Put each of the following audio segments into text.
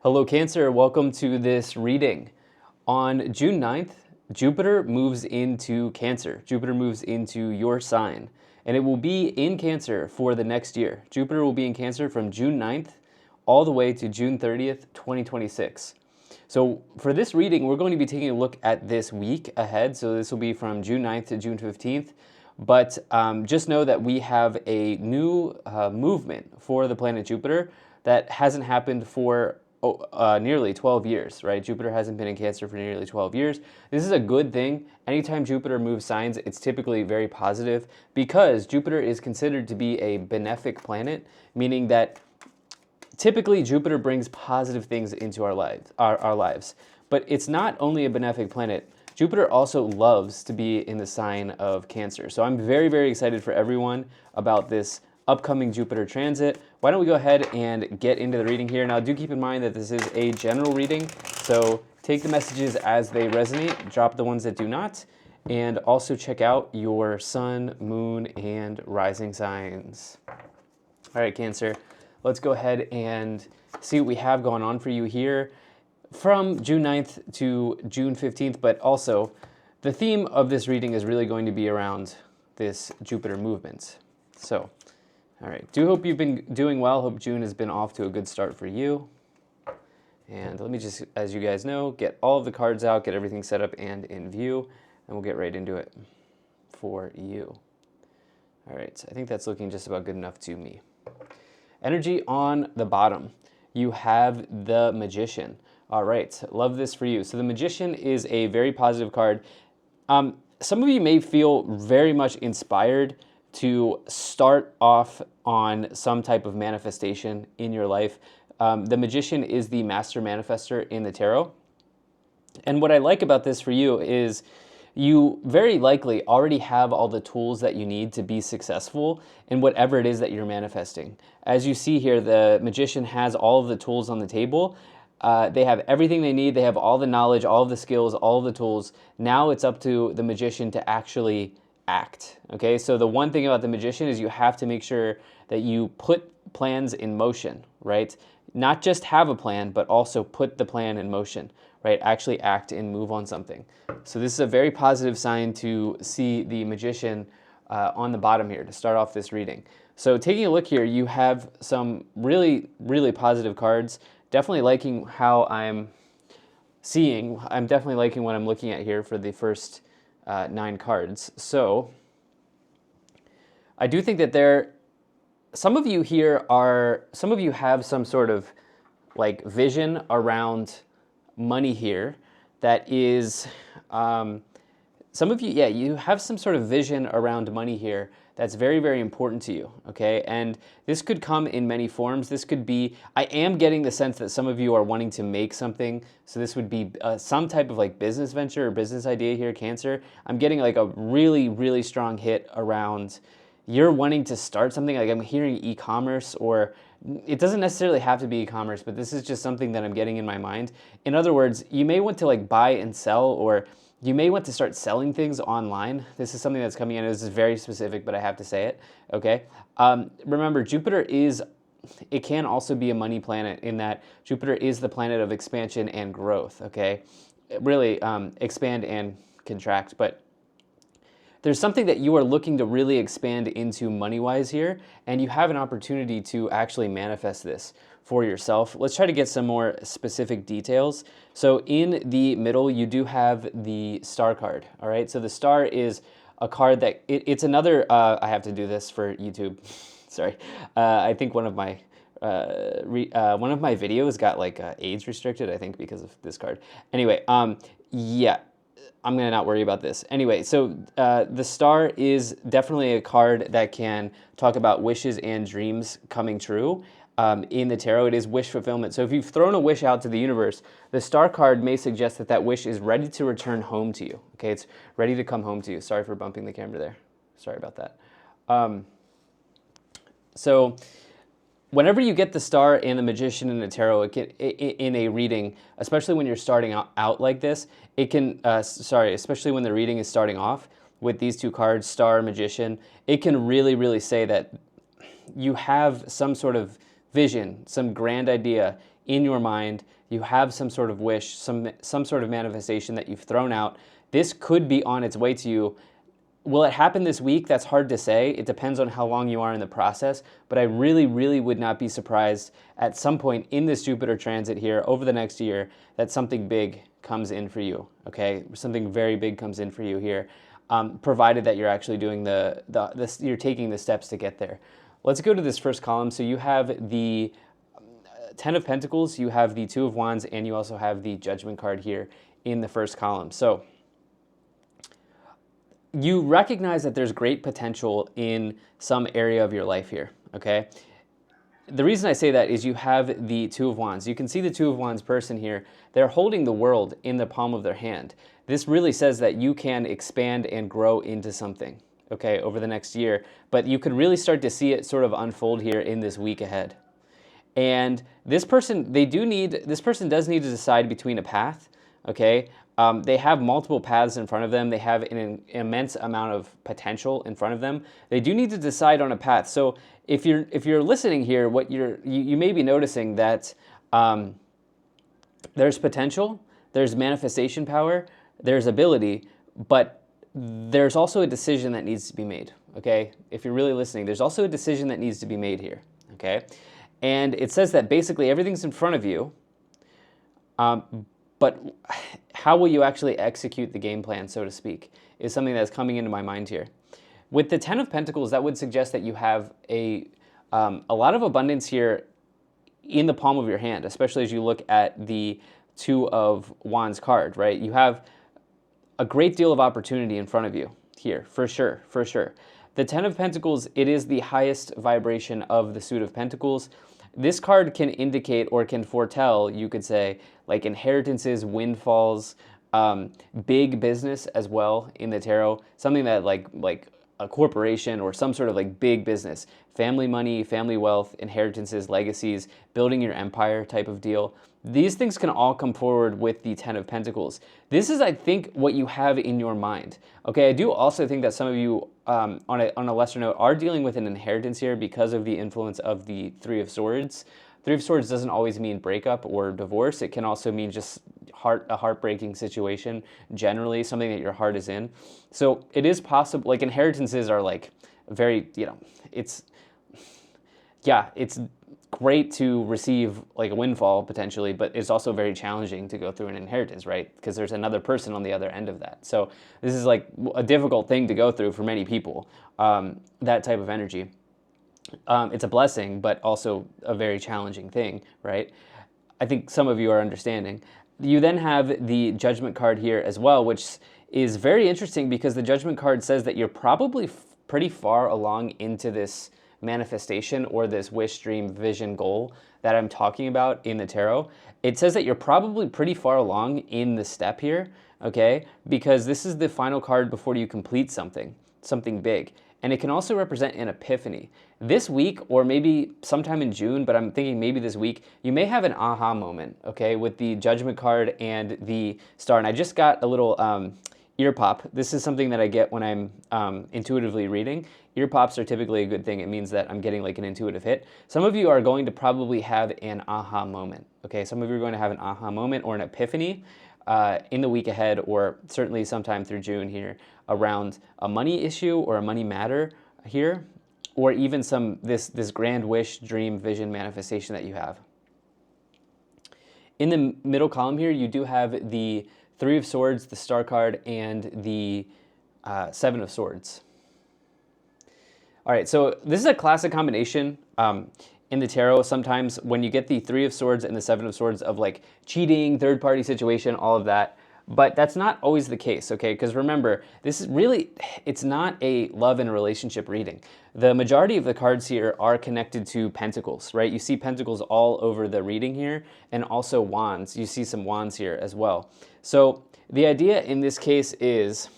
Hello Cancer, welcome to this reading. On June 9th, Jupiter moves into Cancer. Jupiter moves into your sign, and it will be in Cancer for the next year. Jupiter will be in Cancer from June 9th all the way to June 30th, 2026. So for this reading, we're going to be taking a look at this week ahead. So this will be from June 9th to June 15th. But just know that we have a new movement for the planet Jupiter that hasn't happened for nearly 12 years, right? Jupiter hasn't been in Cancer for nearly 12 years. This is a good thing. Anytime Jupiter moves signs, it's typically very positive because Jupiter is considered to be a benefic planet, meaning that typically Jupiter brings positive things into our lives. But it's not only a benefic planet. Jupiter also loves to be in the sign of Cancer. So I'm very, very excited for everyone about this upcoming Jupiter transit. Why don't we go ahead and get into the reading here. Now do keep in mind that this is a general reading, so take the messages as they resonate, drop the ones that do not, and also check out your sun, moon, and rising signs. All right, Cancer, let's go ahead and see what we have going on for you here from June 9th to June 15th, but also the theme of this reading is really going to be around this Jupiter movement. So, all right, do hope you've been doing well. Hope June has been off to a good start for you. And let me just, as you guys know, get all of the cards out, get everything set up and in view, and we'll get right into it for you. All right, I think that's looking just about good enough to me. Energy on the bottom, you have the Magician. All right, love this for you. So the Magician is a very positive card. Some of you may feel very much inspired to start off on some type of manifestation in your life. The Magician is the master manifester in the tarot. And what I like about this for you is you very likely already have all the tools that you need to be successful in whatever it is that you're manifesting. As you see here, the Magician has all of the tools on the table. They have everything they need. They have all the knowledge, all of the skills, all of the tools. Now it's up to the Magician to actually act. Okay, so the one thing about the Magician is you have to make sure that you put plans in motion, right? Not just have a plan, but also put the plan in motion, right? Actually act and move on something. So this is a very positive sign to see the Magician on the bottom here to start off this reading. So taking a look here, you have some really, really positive cards. Definitely liking how I'm seeing. I'm definitely liking what I'm looking at here for the first 9 cards. So I do think that some of you have some sort of like vision around money here that is, some of you, yeah, you have some sort of vision around money here that's very, very important to you, okay? And this could come in many forms. This could be, I am getting the sense that some of you are wanting to make something. So this would be some type of like business venture or business idea here, Cancer. I'm getting like a really, really strong hit around you're wanting to start something. Like I'm hearing e-commerce, or it doesn't necessarily have to be e-commerce, but this is just something that I'm getting in my mind. In other words, you may want to like buy and sell, or you may want to start selling things online. This is something that's coming in. This is very specific, but I have to say it, okay? Remember, Jupiter it can also be a money planet in that Jupiter is the planet of expansion and growth, okay? Really expand and contract, but there's something that you are looking to really expand into money-wise here, and you have an opportunity to actually manifest this for yourself. Let's try to get some more specific details. So in the middle, you do have the Star card, all right? So the Star is a card that, it's another, I have to do this for YouTube, sorry. I think one of my videos got like age restricted, I think, because of this card. Anyway, yeah. I'm gonna not worry about this. Anyway, so the Star is definitely a card that can talk about wishes and dreams coming true. In the tarot, it is wish fulfillment. So if you've thrown a wish out to the universe, the Star card may suggest that that wish is ready to return home to you. Okay, it's ready to come home to you. Sorry for bumping the camera there. Sorry about that. So whenever you get the Star and the Magician in a tarot, in a reading, especially when you're starting out like this, it can, especially when the reading is starting off with these two cards, Star, Magician, it can really, really say that you have some sort of vision, some grand idea in your mind. You have some sort of wish, some sort of manifestation that you've thrown out. This could be on its way to you. Will it happen this week? That's hard to say. It depends on how long you are in the process, but I really, really would not be surprised at some point in this Jupiter transit here over the next year that something big comes in for you, okay? Something very big comes in for you here, provided that you're actually doing you're taking the steps to get there. Let's go to this first column. So you have the Ten of Pentacles, you have the Two of Wands, and you also have the Judgment card here in the first column. So you recognize that there's great potential in some area of your life here, okay? The reason I say that is you have the Two of Wands. You can see the Two of Wands person here. They're holding the world in the palm of their hand. This really says that you can expand and grow into something, okay, over the next year. But you could really start to see it sort of unfold here in this week ahead. And this person, this person does need to decide between a path, okay? They have multiple paths in front of them. They have an immense amount of potential in front of them. They do need to decide on a path. So if you're listening here, you may be noticing that there's potential, there's manifestation power, there's ability, but there's also a decision that needs to be made, okay? If you're really listening, there's also a decision that needs to be made here, okay? And it says that basically everything's in front of you, but how will you actually execute the game plan, so to speak, is something that's coming into my mind here. With the Ten of Pentacles, that would suggest that you have a lot of abundance here in the palm of your hand, especially as you look at the Two of Wands card, right? You have a great deal of opportunity in front of you here, for sure, for sure. The Ten of Pentacles, it is the highest vibration of the suit of Pentacles. This card can indicate or can foretell, you could say, like inheritances, windfalls, big business as well in the tarot. Something that like a corporation or some sort of like big business. Family money, family wealth, inheritances, legacies, building your empire type of deal. These things can all come forward with the Ten of Pentacles. This is, I think, what you have in your mind. Okay, I do also think that some of you, on a lesser note, are dealing with an inheritance here because of the influence of the Three of Swords. Three of Swords doesn't always mean breakup or divorce. It can also mean just a heartbreaking situation, generally, something that your heart is in. So it is possible, like inheritances are like very, it's great to receive like a windfall potentially, but it's also very challenging to go through an inheritance, right? Because there's another person on the other end of that. So this is like a difficult thing to go through for many people, that type of energy. It's a blessing, but also a very challenging thing, right? I think some of you are understanding. You then have the Judgment card here as well, which is very interesting because the Judgment card says that you're probably pretty far along into this manifestation or this wish, dream, vision, goal that I'm talking about in the tarot. It says that you're probably pretty far along in the step here, okay? Because this is the final card before you complete something big. And it can also represent an epiphany. This week, or maybe sometime in June, but I'm thinking maybe this week, you may have an aha moment, okay, with the Judgment card and the Star. And I just got a little ear pop. This is something that I get when I'm intuitively reading. Ear pops are typically a good thing. It means that I'm getting like an intuitive hit. Some of you are going to probably have an aha moment, okay? Some of you are going to have an aha moment or an epiphany in the week ahead, or certainly sometime through June here, around a money issue or a money matter here, or even this grand wish, dream, vision, manifestation that you have. In the middle column here, you do have the Three of Swords, the Star card, and the Seven of Swords. All right, so this is a classic combination in the tarot. Sometimes when you get the Three of Swords and the Seven of Swords of like cheating, third-party situation, all of that, but that's not always the case, okay? Because remember, this is really, it's not a love and relationship reading. The majority of the cards here are connected to pentacles, right? You see pentacles all over the reading here, and also wands. You see some wands here as well. So the idea in this case is,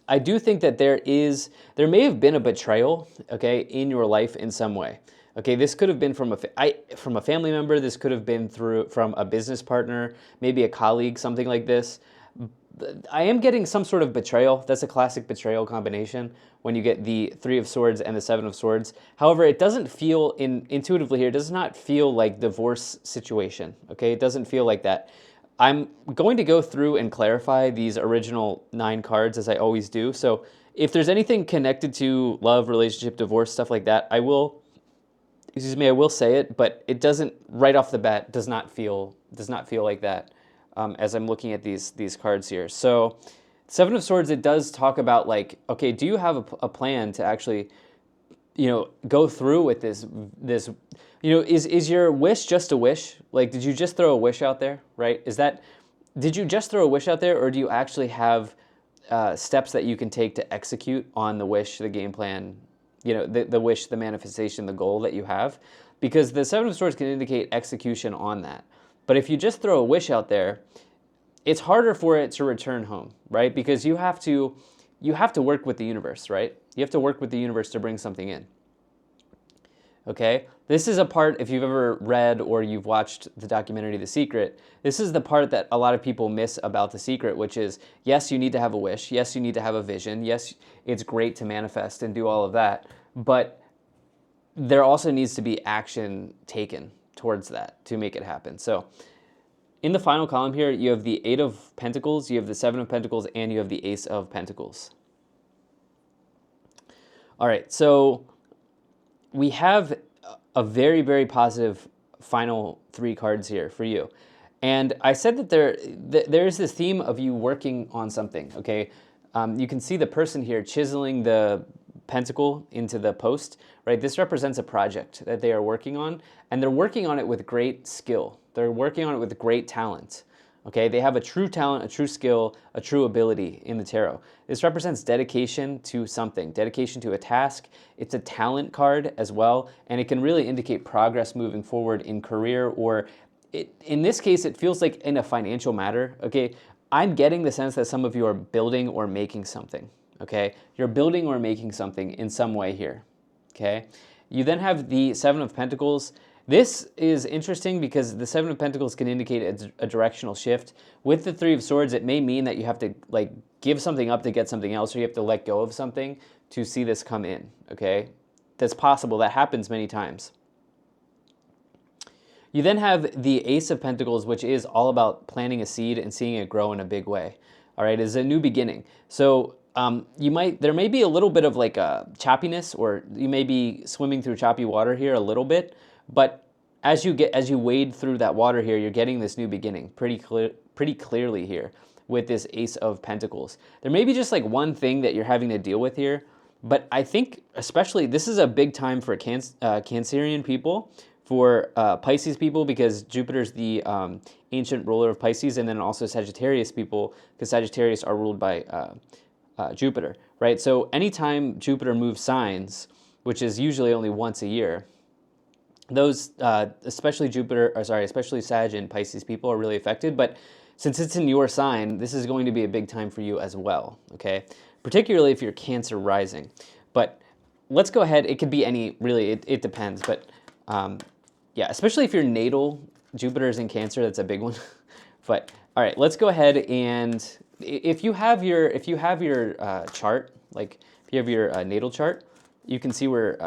I do think that there may have been a betrayal, okay, in your life in some way. Okay, this could have been from a family member. This could have been from a business partner, maybe a colleague, something like this. I am getting some sort of betrayal. That's a classic betrayal combination when you get the Three of Swords and the Seven of Swords. However, it doesn't feel, intuitively here, it does not feel like divorce situation, okay? It doesn't feel like that. I'm going to go through and clarify these original 9 cards as I always do. So if there's anything connected to love, relationship, divorce, stuff like that, I will say it, but it doesn't, right off the bat, does not feel like that as I'm looking at these cards here. So Seven of Swords, it does talk about like, okay, do you have a plan to actually, go through with this, is your wish just a wish? Like, did you just throw a wish out there, right? Did you just throw a wish out there, or do you actually have steps that you can take to execute on the wish, the game plan, the wish, the manifestation, the goal that you have? Because the Seven of Swords can indicate execution on that. But if you just throw a wish out there, it's harder for it to return home, right? Because you have to work with the universe, right? You have to work with the universe to bring something in. Okay? This is a part, if you've ever read or you've watched the documentary The Secret, this is the part that a lot of people miss about The Secret, which is, yes, you need to have a wish. Yes, you need to have a vision. Yes, it's great to manifest and do all of that. But there also needs to be action taken towards that to make it happen. So in the final column here, you have the Eight of Pentacles, you have the Seven of Pentacles, and you have the Ace of Pentacles. All right, so we have a very, very positive final 3 cards here for you. And I said that there is this theme of you working on something, okay? You can see the person here chiseling the pentacle into the post, right? This represents a project that they are working on, and they're working on it with great skill. They're working on it with great talent, okay? They have a true talent, a true skill, a true ability in the tarot. This represents dedication to something, dedication to a task. It's a talent card as well, and it can really indicate progress moving forward in career, or in this case, it feels like in a financial matter, okay? I'm getting the sense that some of you are building or making something, okay? You're building or making something in some way here, okay? You then have the Seven of Pentacles. This is interesting because the Seven of Pentacles can indicate a directional shift. With the Three of Swords, it may mean that you have to like give something up to get something else, or you have to let go of something to see this come in, okay? That's possible. That happens many times. You then have the Ace of Pentacles, which is all about planting a seed and seeing it grow in a big way. All right, it's a new beginning. So there may be a little bit of like a choppiness, or you may be swimming through choppy water here a little bit, but as you wade through that water here, you're getting this new beginning pretty clearly here with this Ace of Pentacles. There may be just like one thing that you're having to deal with here, but I think especially this is a big time for Cancerian people, for Pisces people, because Jupiter's the ancient ruler of Pisces, and then also Sagittarius people, because Sagittarius are ruled by Jupiter, right? So anytime Jupiter moves signs, which is usually only once a year, those, especially Sag and Pisces people are really affected. But since it's in your sign, this is going to be a big time for you as well, okay? Particularly if you're Cancer rising. But let's go ahead. It could be any, really, it depends. But yeah, especially if your natal Jupiter is in Cancer, that's a big one. But all right, let's go ahead, and if you have your chart, like if you have your natal chart, you can see where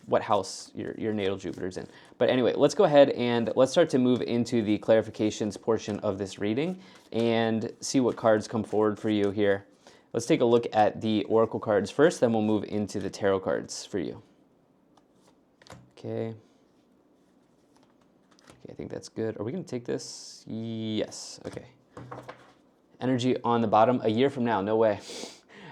what house your natal Jupiter's in. But anyway, let's go ahead and let's start to move into the clarifications portion of this reading and see what cards come forward for you here. Let's take a look at the oracle cards first, then we'll move into the tarot cards for you. Okay. I think that's good. Are we going to take this? Yes. Okay. Energy on the bottom. A year from now. No way.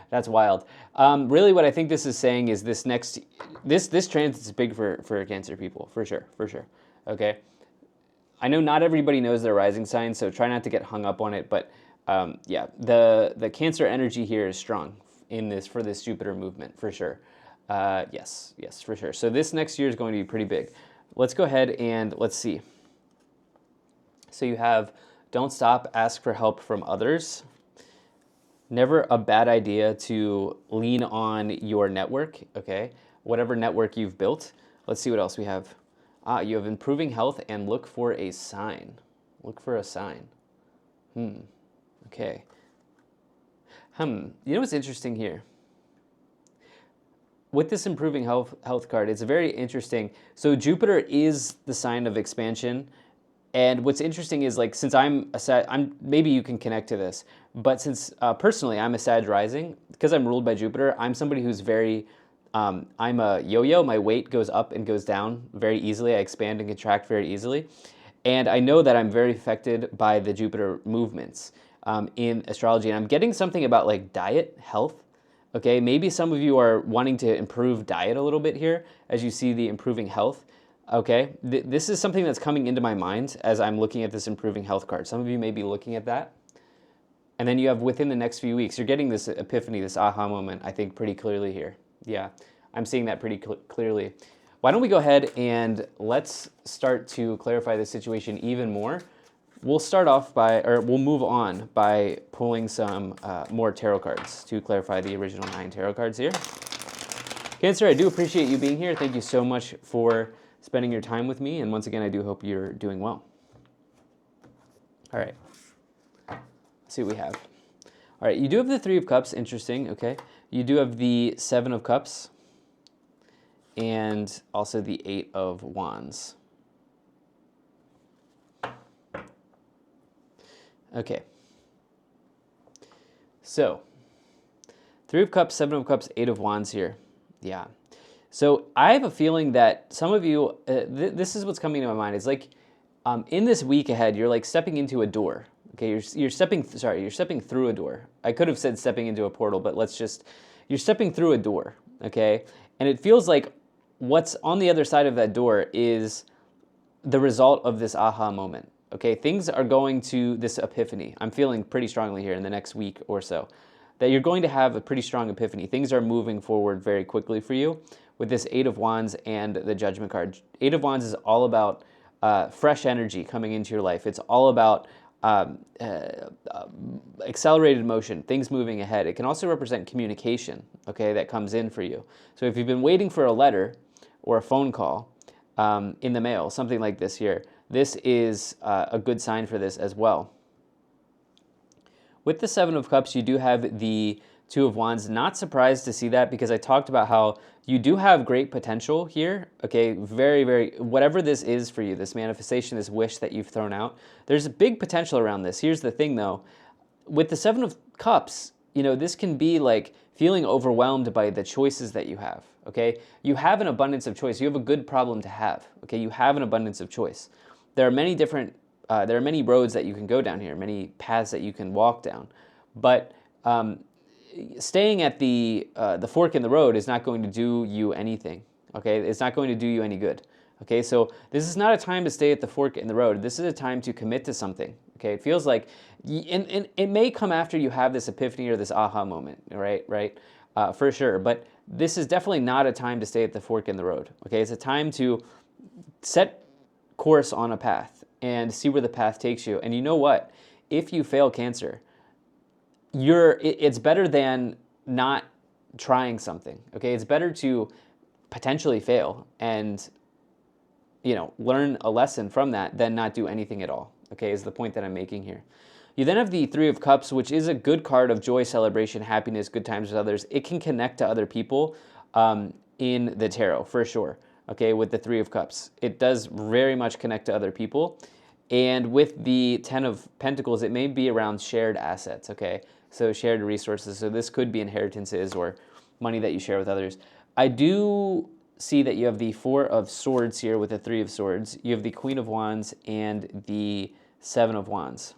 That's wild. Really, what I think this is saying is this transit is big for Cancer people, for sure. Okay. I know not everybody knows their rising sign, so try not to get hung up on it. But yeah, the Cancer energy here is strong for this Jupiter movement, for sure. Yes, for sure. So this next year is going to be pretty big. Let's go ahead and let's see. So you have, don't stop, ask for help from others. Never a bad idea to lean on your network, okay? Whatever network you've built. Let's see what else we have. You have improving health and look for a sign. Look for a sign. Okay. You know what's interesting here? With this improving health card, it's very interesting. So Jupiter is the sign of expansion. And what's interesting is, like, since I'm maybe you can connect to this, but since personally I'm a Sag rising, because I'm ruled by Jupiter, I'm somebody who's very, I'm a yo-yo. My weight goes up and goes down very easily. I expand and contract very easily. And I know that I'm very affected by the Jupiter movements in astrology. And I'm getting something about like diet, health. Okay, maybe some of you are wanting to improve diet a little bit here as you see the improving health. Okay, this is something that's coming into my mind as I'm looking at this improving health card. Some of you may be looking at that. And then you have within the next few weeks, you're getting this epiphany, this aha moment, I think, pretty clearly here. Yeah, I'm seeing that pretty clearly. Why don't we go ahead and let's start to clarify the situation even more. We'll start off by, or we'll move on by pulling some more tarot cards to clarify the original 9 tarot cards here. Cancer, I do appreciate you being here. Thank you so much for spending your time with me. And once again, I do hope you're doing well. All right. Let's see what we have. All right, you do have the 3 of Cups. Interesting, okay. You do have the 7 of Cups and also the 8 of Wands. Okay, so 3 of Cups, 7 of Cups, 8 of Wands here. Yeah. So I have a feeling that some of you, this is what's coming to my mind. It's like in this week ahead, you're like stepping into a door. Okay, you're stepping through a door. I could have said stepping into a portal, but you're stepping through a door. Okay, and it feels like what's on the other side of that door is the result of this aha moment. Okay, things are going to this epiphany. I'm feeling pretty strongly here in the next week or so that you're going to have a pretty strong epiphany. Things are moving forward very quickly for you with this 8 of Wands and the Judgment card. 8 of Wands is all about fresh energy coming into your life. It's all about accelerated motion, things moving ahead. It can also represent communication, okay, that comes in for you. So if you've been waiting for a letter or a phone call in the mail, something like this here, this is a good sign for this as well. With the 7 of Cups, you do have the 2 of Wands. Not surprised to see that because I talked about how you do have great potential here. Okay, very, very, whatever this is for you, this manifestation, this wish that you've thrown out, there's a big potential around this. Here's the thing though, with the 7 of Cups, you know, this can be like feeling overwhelmed by the choices that you have. Okay, you have an abundance of choice. You have a good problem to have. Okay, you have an abundance of choice. There are many different, there are many roads that you can go down here, many paths that you can walk down, but staying at the fork in the road is not going to do you anything. Okay, it's not going to do you any good. Okay, so this is not a time to stay at the fork in the road. This is a time to commit to something. Okay, it feels like, and it may come after you have this epiphany or this aha moment, right, for sure. But this is definitely not a time to stay at the fork in the road. Okay, it's a time to set course on a path and see where the path takes you. And you know what? If you fail, Cancer, it's better than not trying something. Okay, it's better to potentially fail and, you know, learn a lesson from that than not do anything at all. Okay, is the point that I'm making here. You then have the 3 of Cups, which is a good card of joy, celebration, happiness, good times with others. It can connect to other people in the tarot for sure. Okay, with the 3 of Cups, it does very much connect to other people. And with the 10 of Pentacles, it may be around shared assets. Okay, so shared resources. So this could be inheritances or money that you share with others. I do see that you have the 4 of Swords here with the 3 of Swords. You have the Queen of Wands and the 7 of Wands.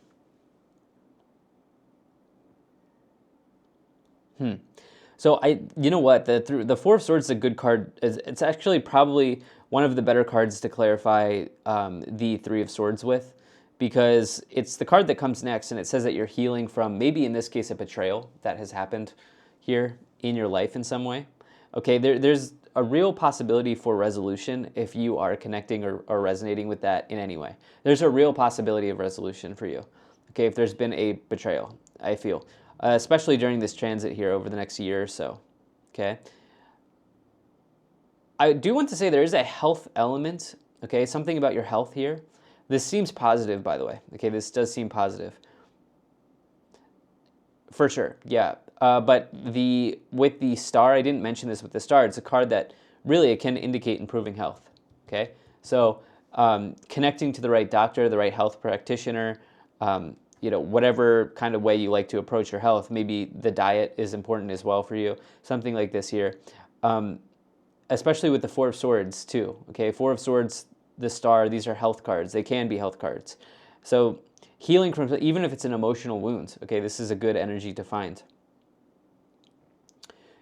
So you know what, the 4 of Swords is a good card. It's actually probably one of the better cards to clarify the 3 of Swords with, because it's the card that comes next, and it says that you're healing from, maybe in this case, a betrayal that has happened here in your life in some way. Okay, there's a real possibility for resolution if you are connecting or resonating with that in any way. There's a real possibility of resolution for you. Okay, if there's been a betrayal, I feel. Especially during this transit here over the next year or so, okay? I do want to say there is a health element, okay? Something about your health here. This seems positive, by the way, okay? This does seem positive. For sure, yeah. but with the star, I didn't mention this with the star, it's a card that really it can indicate improving health, okay? So connecting to the right doctor, the right health practitioner, whatever kind of way you like to approach your health, maybe the diet is important as well for you, something like this here. Especially with the Four of Swords too, okay? Four of Swords, the star, these are health cards. They can be health cards. So healing from, even if it's an emotional wound, okay, this is a good energy to find.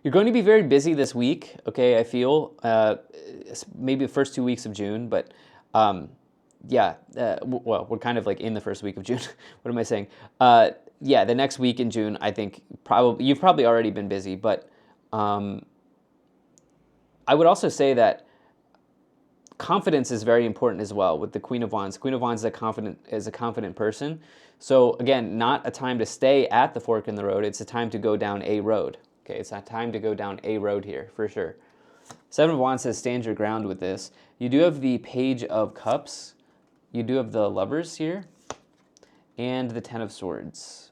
You're going to be very busy this week, okay, I feel, maybe the first 2 weeks of June, but well, we're kind of like in the first week of June. What am I saying? Yeah, the next week in June, I think you've probably already been busy, but I would also say that confidence is very important as well with the Queen of Wands. Queen of Wands is a confident person. So again, not a time to stay at the fork in the road. It's a time to go down a road. Okay, it's a time to go down a road here for sure. Seven of Wands says stand your ground with this. You do have the Page of Cups. You do have the Lovers here. And the Ten of Swords.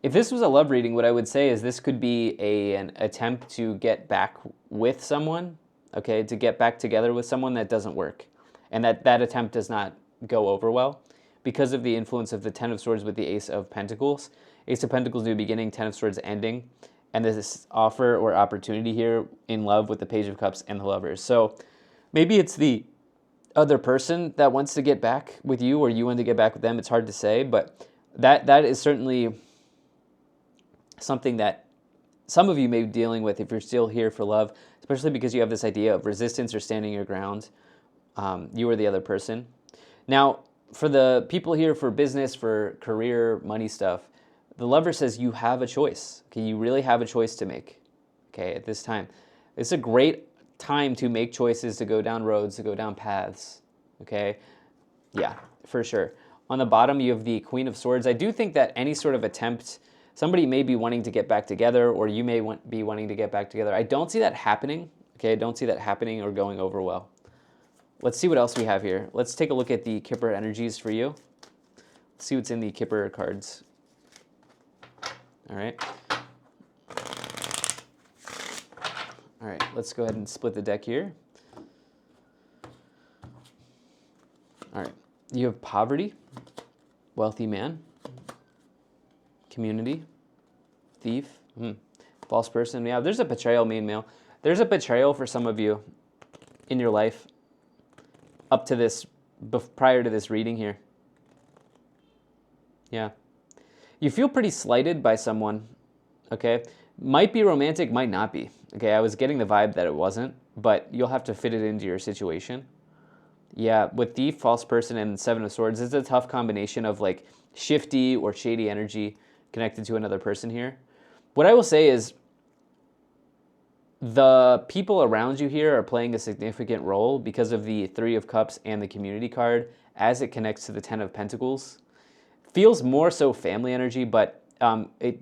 If this was a love reading, what I would say is this could be an attempt to get back with someone, okay, to get back together with someone that doesn't work. And that attempt does not go over well because of the influence of the Ten of Swords with the Ace of Pentacles. Ace of Pentacles new beginning, Ten of Swords ending. And there's this offer or opportunity here in love with the Page of Cups and the Lovers. So maybe it's the other person that wants to get back with you or you want to get back with them. It's hard to say, but that is certainly something that some of you may be dealing with if you're still here for love, especially because you have this idea of resistance or standing your ground. You or the other person. Now, for the people here for business, for career, money stuff, the Lover says you have a choice. Okay, you really have a choice to make. Okay, at this time, it's a great time to make choices, to go down roads, to go down paths. Okay, yeah, for sure. On the bottom, you have the Queen of Swords. I do think that any sort of attempt, somebody may be wanting to get back together, or you may be wanting to get back together. I don't see that happening. Okay, I don't see that happening or going over well. Let's see what else we have here. Let's take a look at the Kipper energies for you. Let's see what's in the Kipper cards. All right. All right, let's go ahead and split the deck here. All right, you have poverty, wealthy man, community, thief, false person. Yeah, there's a betrayal, main male. There's a betrayal for some of you in your life up to this, prior to this reading here. Yeah. You feel pretty slighted by someone, okay? Might be romantic, might not be. Okay, I was getting the vibe that it wasn't, but you'll have to fit it into your situation. Yeah, with Thief, False Person, and Seven of Swords, it's a tough combination of like shifty or shady energy connected to another person here. What I will say is the people around you here are playing a significant role because of the Three of Cups and the Community card as it connects to the Ten of Pentacles. Feels more so family energy, but it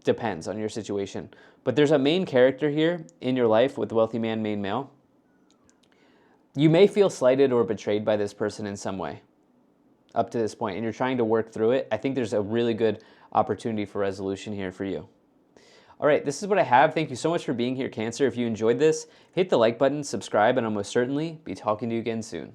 depends on your situation. But there's a main character here in your life with wealthy man, main male. You may feel slighted or betrayed by this person in some way up to this point, and you're trying to work through it. I think there's a really good opportunity for resolution here for you. All right, this is what I have. Thank you so much for being here, Cancer. If you enjoyed this, hit the like button, subscribe, and I'll most certainly be talking to you again soon.